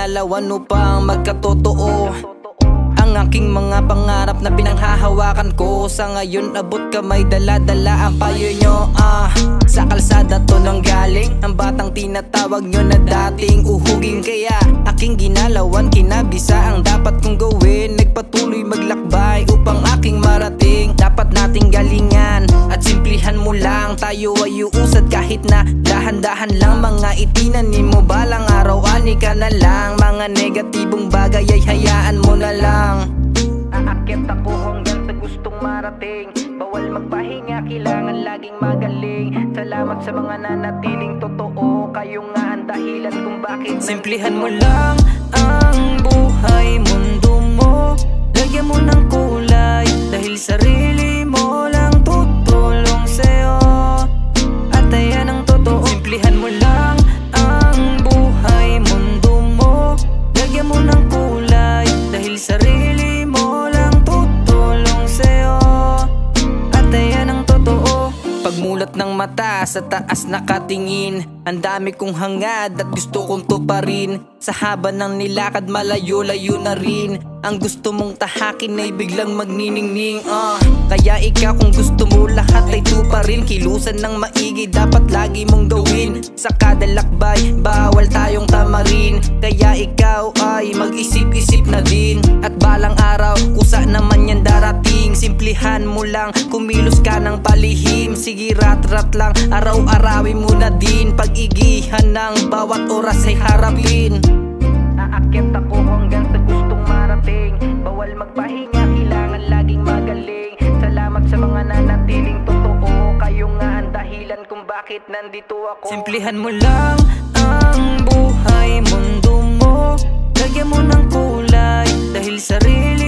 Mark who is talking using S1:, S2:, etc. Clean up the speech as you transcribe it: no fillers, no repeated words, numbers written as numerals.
S1: ginalawan upang magkatotoo ang aking mga pangarap na pinanghahawakan ko. Sa ngayon abot kamay, dala-dala ang payo nyo. Sa kalsada to nang galing ang batang tinatawag nyo na dating uhugin. Kaya aking ginalawan, kinabisa ang dapat kong gawin. Nagpatuloy maglakbay upang aking marating. Dapat nating galingan at simplihan mo lang. Tayo ay uusad kahit na dahan-dahan lang. Mga itinanim mo balang araw, ani ka na lang. Mga negatibong bagay ay hayaan mo na lang. Aakyat ako hanggang sa gustong marating. Bawal magpahinga, kailangan laging magaling. Salamat sa mga nanatiling totoo. Kayo nga ang dahilan kung bakit simplihan mo lang ang buhay, mundo mo. Lagyan mo ng kulay, dahil sarili mo lang tutulong sa'yo. At ayan ang totoo. Simplihan mo lang ang buhay, mundo mo. Lagyan mo ng kulay, dahil sarili mo lang tutulong sa'yo. At ayan ang totoo. Pagmulat ng mata, sa taas nakatingin. Ang dami kong hangad at gusto kong tuparin. Sa haba ng nilakad, malayo-layo na rin. Ang gusto mong tahakin ay biglang magniningning. Kaya ikaw kung gusto mo lahat ay tuparin. Kilusan ng maigi, dapat lagi mong gawin. Sa kada lakbay, bawal tayong tamarin. Kaya ikaw ay mag-isip-isip na din. At balang araw, kusa naman yan darating. Simplihan mo lang, kumilos ka ng palihim. Sige rat-rat lang, araw-arawin mo na din. Pag-igihan ng bawat oras ay harapin. Aakyat ako hanggang sa gustong marating. Bawal magpahinga, kailangan laging magaling. Salamat sa mga nanatiling totoo. Kayo nga ang dahilan kung bakit nandito ako. Simplihan mo lang ang buhay, mundo mo. Lagyan mo ng kulay, dahil sarili